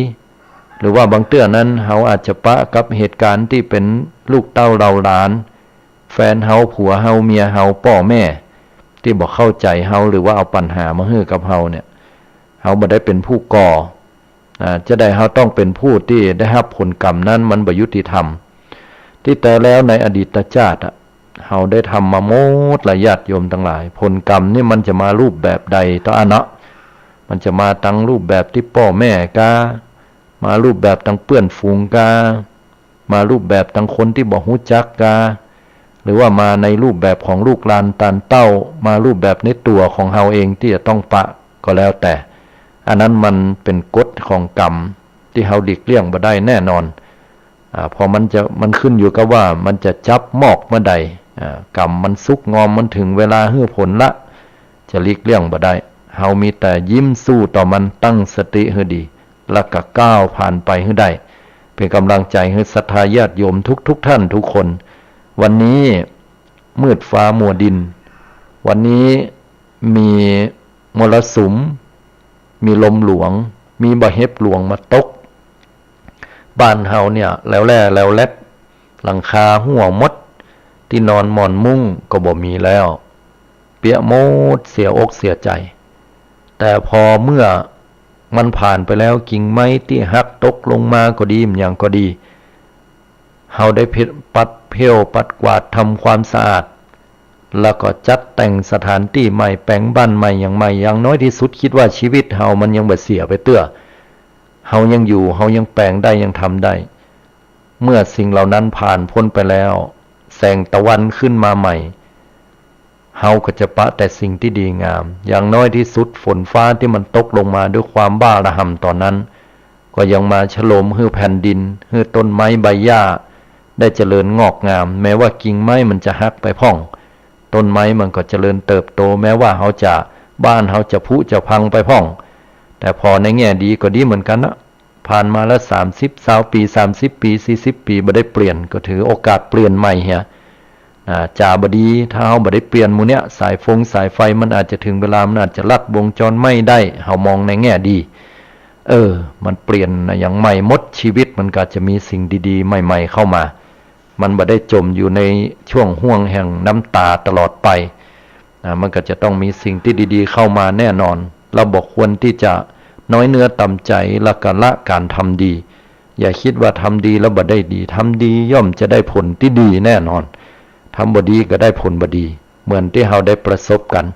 หรือว่าบางเตื้อนั้นเฮาอาจจะปะกับเหตุการณ์ที่เป็นลูกเต้าเราหลานแฟนเฮาผัวเฮาเมียเฮาพ่อแม่ที่บ่เข้าใจเฮาหรือว่าเอาปัญหามาให้กับเฮาเนี่ยเฮาบ่ได้เป็นผู้ก่อจะได้เฮาต้องเป็นผู้ที่ได้รับผลกรรมนั้นมันบ่ยุติธรรมที่แต่แล้วในอดีตชาติเฮาได้ทำมาหมดหลายญาติโยมทั้งหลายผลกรรมนี่มันจะมารูปแบบใดต่อเนาะมันจะมาตั้งรูปแบบที่พ่อแม่กามารูปแบบตั้งเพื่อนฝูงกามารูปแบบตั้งคนที่บ่ฮู้จักกาหรือว่ามาในรูปแบบของลูกหลานตานเต้ามารูปแบบในตัวของเฮาเองที่จะต้องปะก็แล้วแต่อันนั้นมันเป็นกฎของกรรมที่เฮาหลีกเลี่ยงบ่ได้แน่นอนพอมันขึ้นอยู่กับว่ามันจะจับมอกเมื่อใดกรรมมันสุกงอมมันถึงเวลาให้ผลละจะหลีกเลี่ยงบ่ได้เฮามีแต่ยิ้มสู้ต่อมันตั้งสติให้ดีแล้วก็ก้าวผ่านไปให้ได้เป็นกำลังใจให้ศรัทธาญาติโยมทุกท่านทุกคนวันนี้มืดฟ้ามัวดินวันนี้มีมรสุมมีลมหลวงมีบะเห็บหลวงมาตกบ้านเฮาเนี่ยแล้วแลดหลังคาหัวมดที่นอนหมอนมุ้งก็บ่มีแล้วเปียโมดเสียอกเสียใจแต่พอเมื่อมันผ่านไปแล้วกิ่งไม้ที่หักตกลงมาก็ดีอย่างก็ดีเฮาได้ปัดเพี้ยวปัดกวาดทำความสะอาดแล้วก็จัดแต่งสถานที่ใหม่แปลงบ้านใหม่อย่างน้อยที่สุดคิดว่าชีวิตเฮามันยังบ่เสียไปเตื้อเฮายังอยู่เฮายังแปลงได้ยังทำได้เมื่อสิ่งเหล่านั้นผ่านพ้นไปแล้วแสงตะวันขึ้นมาใหม่เฮาก็จะปะแต่สิ่งที่ดีงามอย่างน้อยที่สุดฝนฟ้าที่มันตกลงมาด้วยความบ้าระห่ำตอนนั้นก็ยังมาฉโลมให้แผ่นดินให้ต้นไม้ใบหญ้าได้เจริญงอกงามแม้ว่ากิ่งไม้มันจะหักไปพ่อง ต้นไม้มันก็เจริญเติบโตแม้ว่าเขาจะบ้านเขาจะผุจะพังไปพ่อง แต่พอในแง่ดีก็ดีเหมือนกันนะผ่านมาแล้ว30 20 ปี30 ปี40 ปีบ่ได้เปลี่ยนก็ถือโอกาสเปลี่ยนใหม่เฮียจ่าบดีถ้าเฮาบ่ได้เปลี่ยนหมู่เนี้ยสายไฟมันอาจจะถึงเวลามันอาจจะลัดวงจรไม่ได้เฮามองในแง่ดีมันเปลี่ยนอย่างใหม่หมดชีวิตมันก็จะมีสิ่งดีๆใหม่ๆเข้ามามันบ่ได้จมอยู่ในช่วงห่วงแห่งน้ำตาตลอดไปมันก็จะต้องมีสิ่งที่ดีๆเข้ามาแน่นอนเราบอกควรที่จะน้อยเนื้อต่ำใจและก็ละการทำดีอย่าคิดว่าทำดีแล้วบ่ได้ดีทำดีย่อมจะได้ผลที่ดีแน่นอนทำบ่ดีก็ได้ผลบ่ดีเหมือนที่เราได้ประสบกัน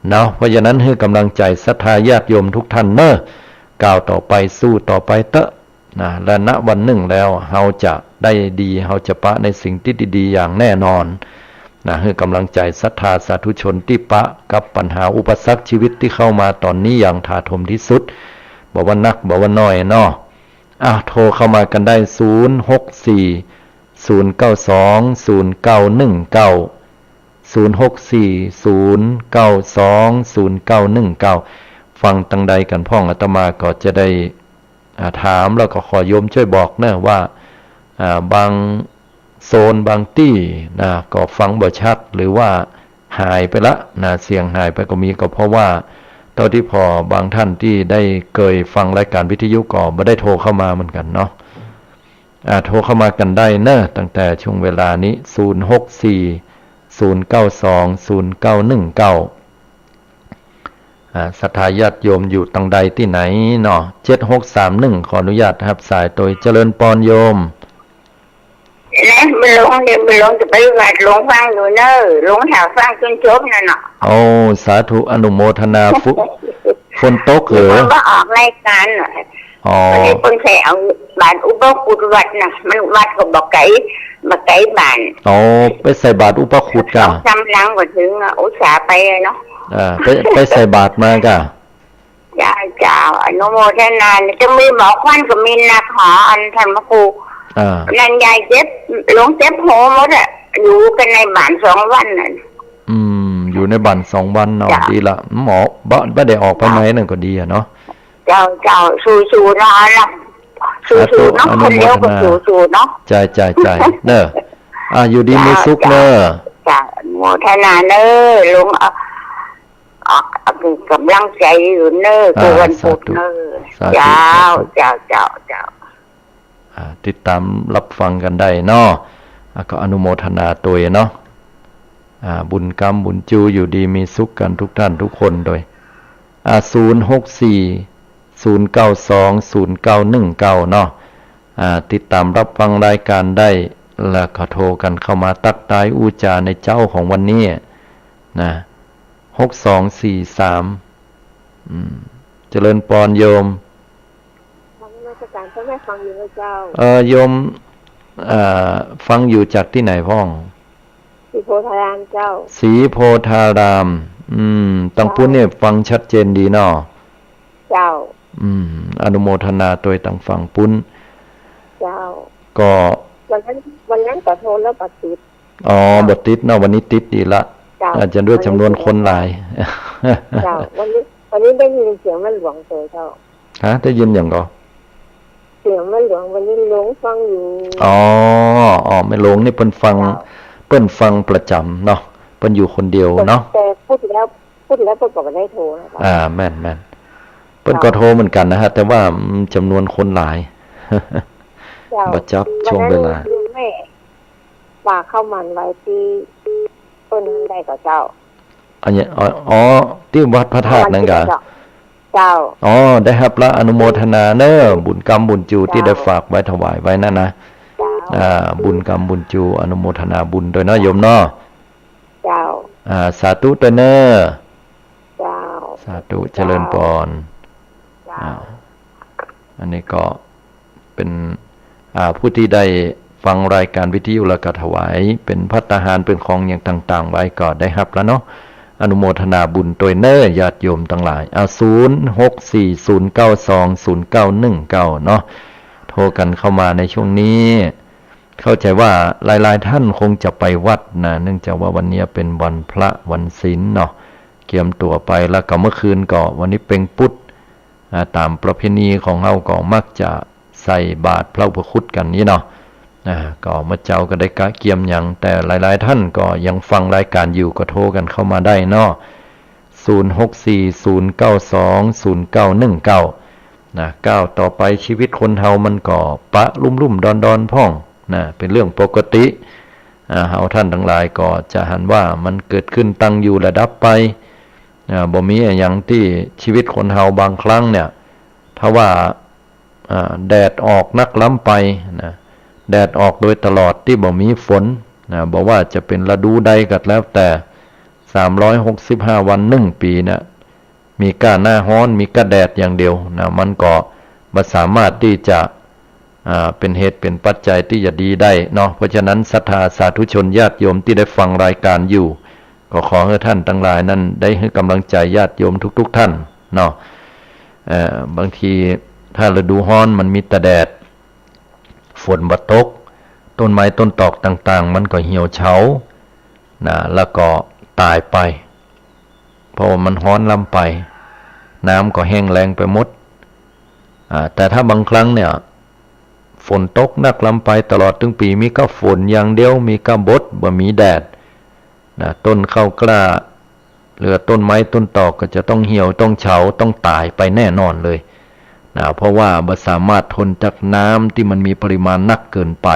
เนาะเพราะฉะนั้นให้กำลังใจศรัทธาญาติโยมทุกท่านเนอะก้าวต่อไปสู้ต่อไปเตอะนะและณวันหนึ่งแล้วเราจะได้ดีเราจะปะในสิ่งที่ดีๆอย่างแน่นอนนะให้กำลังใจศรัทธาสาธุชนที่ปะกับปัญหาอุปสรรคชีวิตที่เข้ามาตอนนี้อย่างถาโถมที่สุดบอกว่านักบอกว่าน้อยเนาะโทรเข้ามากันได้064-092-0919 ฟังตังใดกันพ่องอาตมาก็จะได้ถามแล้วก็ขอโยมช่วยบอกเนะว่าบางโซนบางที่นะก็ฟังบ่ชัดหรือว่าหายไปละนะเสียงหายไปก็มีก็เพราะว่าตอนที่พอบางท่านที่ได้เคยฟังรายการวิทยุก็ไม่ได้โทรเข้ามาเหมือนกันเนาะโทรเข้ามากันได้เนอะตั้งแต่ช่วงเวลานี้064-092-0919ศรัทธาญาติโยมอยู่ตังใดที่ไหนเนาะ7631ขออนุญาตครับสายโดยเจริญปอนโยมแล้วมันลงจะไปวัดหลวงฟังอยู่เนอะหลวงแถวฟังจนจบนั่นเนาะโอ้สาธุอนุโมทนาฝนตกเหรอมันก็ออกรายการมันได้คนแถวบ้านอุปคุตวัดนะมันวัดก็บอกไก่บ้านไปใส่บาตรอุปคุตกะจำลังกว่าถึงอุตสาไปเนาะไปใส่บาตรมากะเจ้าอนุโมทนาจะมีหมอควันกับมินนะขออันท่านพระครูนันยายเจ็บหลวงเจ็บโหมดอยู่กันในบ้าน2 วันน่ะอยู่ในบ้าน2 วันเนาะดีละหมอบ้านได้ออกไปไหนนั่นก็ดีเนาะเจ้าสู้ๆนะสู้ๆเนาะคนเดียวก็สู้ๆเนาะใจเนอะอยู่ดีมีสุขเนอะจ้าโมทนาเนอะหลวงกำลังใจอยู่เนอะเกินปุดเนอะเจ้าติดตามรับฟังกันได้เนาะก็อนุโมทนาตัวเนาะบุญกรรมบุญจูอยู่ดีมีสุขกันทุกท่านทุกคนโดย064-092-0919เนาะติดตามรับฟังรายการได้แล้วก็โทรกันเข้ามาตักตายอูจาในเจ้าของวันนี้นะ6243เจริญปอนโยมฟังฟังอยู่เจ้าโยมฟังอยู่จากที่ไหนพ่องศรีโพธารามเจ้าศรีโพธารามตังปุ้นเนี่ยฟังชัดเจนดีเนาะเจ้าอนุโมทนาโดยตังฟังปุ้นเจ้าก็วันนั้นก็โทรแล้วบัดติดบัดติดเนาะวันนี้ติดดีละอาจจะด้วยจำนวนคนหลายเจ้าวันนี้ได้ยินเสียงแม่หลวงเลยเจ้าได้ยินอย่างก็เสียงแม่หลวงวันนี้หลวงฟังอยู่แม่หลวงนี่เพิ่นฟังประจำเนาะเพิ่นอยู่คนเดียวเนาะแต่พูดแล้วเพิ่นก็ได้โทรนะครับแม่นเพิ่นก็โทรเหมือนกันนะฮะแต่ว่าจำนวนคนหลายบ่จับช่วงเวลาแม่ฝากเข้ามันไว้ที่เพิ่นได้กับเจ้าอันนี้ที่วัดพระธาตุนั่นกะเจ้าได้รับละอนุโมทนาเนอะบุญกรรมบุญจูที่ได้ฝากไว้ถวายไว้นั่นนะบุญกรรมบุญจูอนุโมทนาบุญโดยเนาะโยมเนาะเจ้าสาธุตัวเนอะเจ้าสาธุเจริญพรอันนี้ก็เป็นผู้ที่ได้ฟังรายการวิทยุแล้วก็ถวายเป็นภัตตาหารเป็นของอย่างต่างๆไว้ก็ได้รับแล้วเนาะอนุโมทนาบุญโดยเนอญาติโยมทั้งหลาย064-092-0919เนาะโทรกันเข้ามาในช่วงนี้ เข้าใจว่าหลายๆท่านคงจะไปวัดนะเนื่องจากว่าวันนี้เป็นวันพระวันศีลเนาะเตรียมตัวไปแล้วก็เมื่อคืนก็วันนี้เป็นปุตตามประเพณีของเฮาก็มักจะใส่บาตรพระอุปคุตกันนี่เนาะก็เมื่อเจ้าก็ได้กะเกียมอย่างแต่หลายๆท่านก็ยังฟังรายการอยู่ก็โทรกันเข้ามาได้เนาะ0640920919นะก้าวต่อไปชีวิตคนเฮามันก็ปะลุ่มๆดอนๆพ่องนะเป็นเรื่องปกติเฮาท่านทั้งหลายก็จะหันว่ามันเกิดขึ้นตั้งอยู่ระดับไปบ่มีอย่างที่ชีวิตคนเฮาบางครั้งเนี่ยถ้าว่าแดดออกนักล้ำไปนะแดดออกโดยตลอดที่บ่มีฝนนะบอกว่าจะเป็นฤดูใดก็แล้วแต่365วัน1ปีนะมีก้าหน้าฮ้อนมีก้าแดดอย่างเดียวนะมันก็บ่สามารถที่จะเป็นเหตุเป็นปัจจัยที่จะดีได้เนาะเพราะฉะนั้นศรัทธาสาธุชนญาติโยมที่ได้ฟังรายการอยู่ก็ขอให้ท่านทั้งหลายนั้นได้ให้กำลังใจญาติโยมทุกๆท่านเนาะบางทีถ้าฤดูร้อนมันมีแต่แดดฝนบ่ตกต้นไม้ต้นตอกต่างๆมันก็เหี่ยวเฉานะแล้วก็ตายไปเพราะว่ามันร้อนล้ำไปน้ำก็แห้งแล้งไปหมดแต่ถ้าบางครั้งเนี่ยฝนตกนักล้ำไปตลอดทั้งปีมีก็ฝนอย่างเดียวมีก็บดบ่มีแดดนะต้นข้าวกล้าหรือต้นไม้ต้นตอกก็จะต้องเหี่ยวต้องเฉาต้องตายไปแน่นอนเลยนะเพราะว่าบ่สามารถทนจากน้ำที่มันมีปริมาณนักเกินไป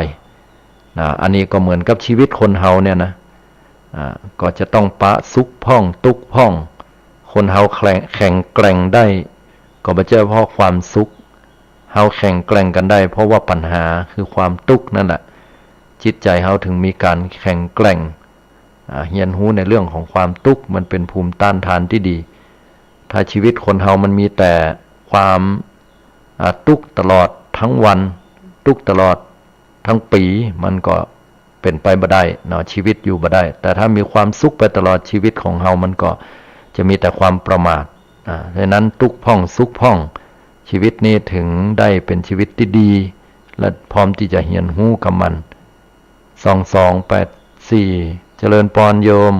นะอันนี้ก็เหมือนกับชีวิตคนเฮาเนี่ยนะก็จะต้องปะซุกพ่องตุกพ่องคนเฮาแข็งแกร่งได้ก็บ่ใช่เพราะความสุขเฮาแข็งแกร่งกันได้เพราะว่าปัญหาคือความทุกข์นั่นแหละจิตใจเฮาถึงมีการแข็งแกร่งเรียนรู้ในเรื่องของความทุกข์มันเป็นภูมิต้านทานที่ดีถ้าชีวิตคนเฮามันมีแต่ความทุกข์ตลอดทั้งวันทุกข์ตลอดทั้งปีมันก็เป็นไปบ่ได้เนาะชีวิตอยู่บ่ได้แต่ถ้ามีความสุขไปตลอดชีวิตของเฮามันก็จะมีแต่ความประมาทดังนั้นทุกข์พ่องสุขพ่องชีวิตนี้ถึงได้เป็นชีวิตที่ดีและพร้อมที่จะเรียนรู้กับมัน2284เจริญพรโยม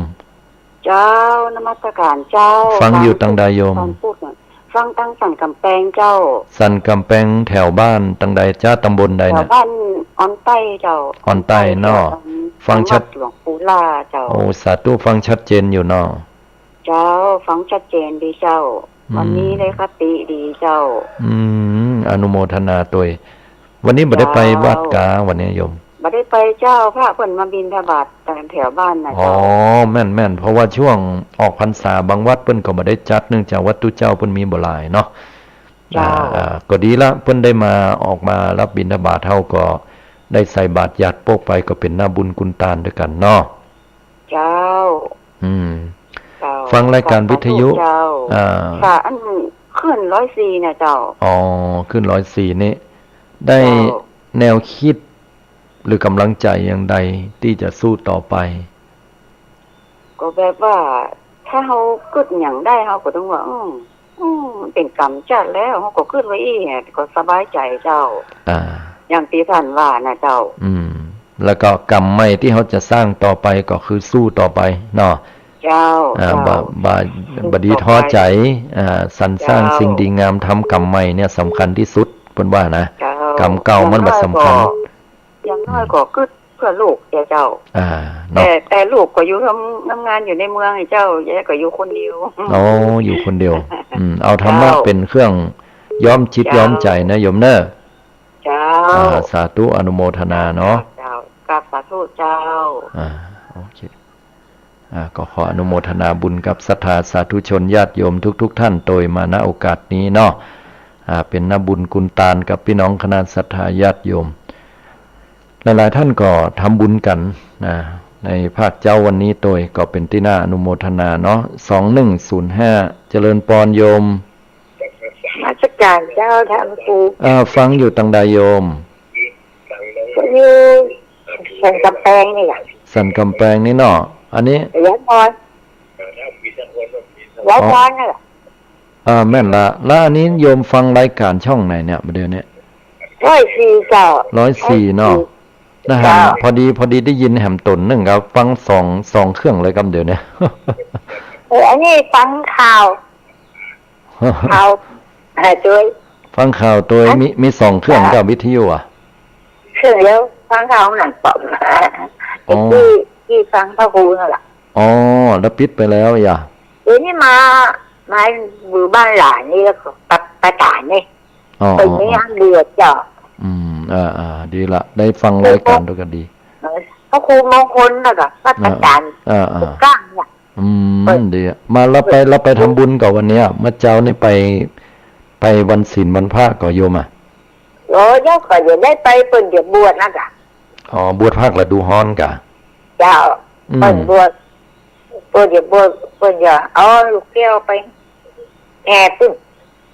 เจ้านมัสการเจ้าฟังอยู่ตังใดโยมฟังตั้งสันกำแพงเจ้าสันกำแพงแถวบ้านตังใดจ้าตำบลใดนะแถวบ้านออนใต้เจ้าออนใต้เนาะฟังชัดหลวงปู่ลาเจ้าโอ้สาธุฟังชัดเจนอยู่เนาะเจ้าฟังชัดเจนดีเจ้าวันนี้ได้คติดีเจ้าอนุโมทนาตัววันนี้บ่ได้ไปวัดกาวันนี้โยมบ่ได้ไปเจ้าพระเพิ่นมาบิณฑบาตแถวบ้านน่ะเจ้าแม่นๆเพราะว่าช่วงออกพรรษาบางวัดเพิ่นก็บ่ได้จัดเนื่องจากวัดตุเจ้าเพิ่นมีบ่หลายเนาะก็ดีละเพิ่นได้มาออกมารับบิณฑบาตเฮาก็ได้ใส่บาตรญาติโปกไปก็เป็นหน้าบุญกุณตานด้วยกันเนาะเจ้าฟังรายการวิทยุค่ะอันขึ้น104เนี่ยเจ้าขึ้น104นี่ได้แนวคิดหรือกำลังใจอย่างใดที่จะสู้ต่อไปก็แบบว่าถ้าเฮาคิดหยังได้เฮาก็ต้องว่าเป็นกรรมจัดแล้วเฮาก็คิดไว้อีก็สบายใจเจ้าอย่างที่ท่านว่านะเจ้าแล้วก็กรรมใหม่ที่เฮาจะสร้างต่อไปก็คือสู้ต่อไปเนาะเจ้าบดีท้อใจสรรสร้างสิ่งดีงามทำกรรมใหม่เนี่ยสำคัญที่สุดเพิ่นว่านะกรรมเก่ามันบ่สำคัญอย่างน้อยก็คือเพื่อลูกเจ้าแต่ลูกก็อยู่ทำงานอยู่ในเมืองเจ้าแย่ก็อยู่คนเดียวอยู่คนเดียวเอาธรรมะเป็นเครื่องย้อมจิตย้อมใจนะโยมเนอะเจ้าสาธุอนุโมทนาเนาะเจ้ากราบสาธุเจ้าโอเคก็ขออนุโมทนาบุญกับศรัทธาสาธุชนญาติโยมทุกท่านโดยมาณโอกาสนี้เนาะเป็นนบุญกุณตานกับพี่น้องคณะศรัทธาญาติโยมหลายๆท่านก็ทำบุญกันในภาคเจ้าวันนี้โดยก็เป็นที่น่าอนุโมทนาเนาะ2105เจริญพรโยมมาสักการเจ้าท่านครูฟังอยู่ตังใดโยมอยู่สันกำแพงนี่ล่ะสันกำแพงนี่เนาะอันนี้ย้อนพรนี่ล่ะแม่นละแล้วอันนี้โยมฟังรายการช่องไหนเนี่ยเดี๋ยวนี้104เจ้า104เนาะ นะฮะพอดีได้ยินแหมตนหนึ่งครับฟังสองเครื่องเลยครับเดี๋ยวนี้ อันนี้ฟังข่าวด้วย ฟังข่าวตัวมีสองเครื่องกับวิทยุอ่ะเครื่องเดียวฟังข่าวหนังปอมที่ฟังพระครูนั่นแหละอ๋อแล้วปิดไปแล้วอย่าเดี๋ยวนี้มาอยู่บ้านหลานนี่แล้วประจานนี่เป็นไม่ยังเดือดจ้ะดีละได้ฟังรายการด้วยกันดีพระครูมงคลนะก็ประจานกลางเนี่ยดีมาเราไปทำบุญกับวันนี้เมื่อเจ้านี่ไปวันศีลวันพระก่อโยมอ่ะโอ้ยก็จะได้ไปเปิดเดี๋ยวบวชนะจ๊ะอ๋อบวชภาคละดูฮ้อนกะเจ้าเปิดบวชเดี๋ยวบวชเปิดเดี๋ยวเอาลูกแก้วไปแห่ตึ้ง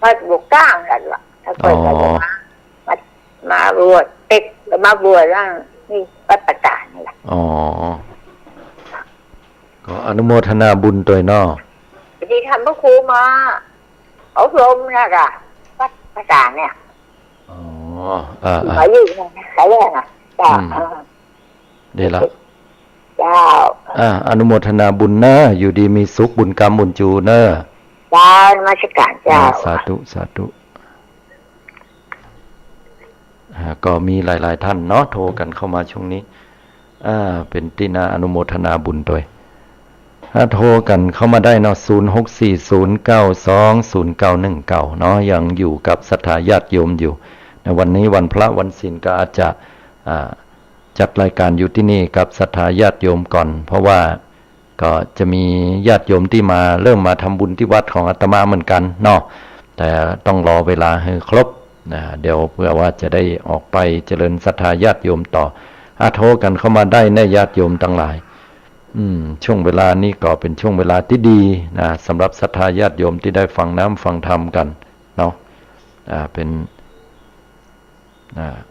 มาบวชก้างกันละถ้าเปิดจะมาบวชเด็กมาบวชแล้วนี่ประกาศนี่แหละอ๋อก็อนุโมทนาบุญตัวนอที่ทำพระครูมาเอาลมนะจ๊ะประกาศเนี่ยมาอยู่ในสายแรกจ้าเดี๋ยวละเจ้าอนุโมทนาบุญนะอยู่ดีมีสุขบุญกรรมบุญจูเนอะจ้ามาชการเจ้าสาธุก็มีหลายๆท่านเนาะโทรกันเข้ามาช่วงนี้เป็นตินาอนุโมทนาบุญด้วยโทรกันเข้ามาได้เนาะ0640920919เนาะยังอยู่กับศรัทธาญาติโยมอยู่ในวันนี้วันพระวันศีลก็อาจจะจัดรายการอยู่ที่นี่กับศรัทธาญาติโยมก่อนเพราะว่าก็จะมีญาติโยมที่มาเริ่มมาทำบุญที่วัดของอาตมาเหมือนกันเนาะแต่ต้องรอเวลาให้ครบนะเดี๋ยวเพื่อว่าจะได้ออกไปเจริญศรัทธาญาติโยมต่อโทรกันเข้ามาได้ในญาติโยมทั้งหลายช่วงเวลานี้ก็เป็นช่วงเวลาที่ดีนะสำหรับศรัทธาญาติโยมที่ได้ฟังน้ำฟังธรรมกันเนาะเป็น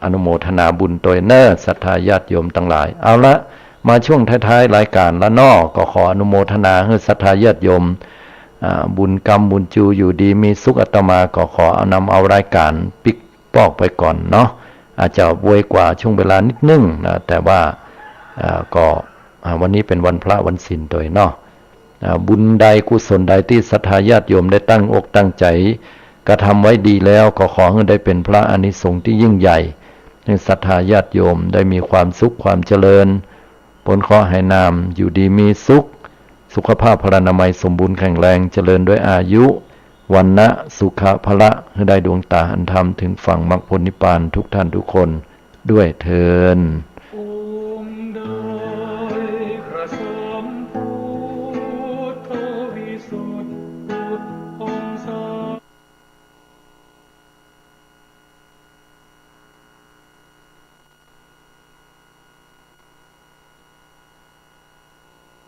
อนุโมทนาบุญตัวเนอศรัทธาญาติโยมทั้งหลายเอาละมาช่วงท้ายๆรายการละนอก็ขออนุโมทนาให้ศรัทธาญาติโยมบุญกรรมบุญจูอยู่ดีมีสุขอาตมาก็ขอนำเอารายการปิกปอกไปก่อนเนาะอาจจะวยกว่าช่วงเวลานิดนึงนะแต่ว่าก็วันนี้เป็นวันพระวันศีลตัวเนาะบุญใดกุศลใดที่ศรัทธาญาติโยมได้ตั้งอกตั้งใจกระทำไว้ดีแล้วก็ขอให้ได้เป็นพระอานิสงส์ที่ยิ่งใหญ่ให้ศรัทธาญาติโยมได้มีความสุขความเจริญผลขอให้นามอยู่ดีมีสุขภาพพลานามัยสมบูรณ์แข็งแรงเจริญด้วยอายุวันนะสุขภละให้ได้ดวงตาอันธรรมถึงฝั่งมรรคผลนิพพานทุกท่านทุกคนด้วยเทอญ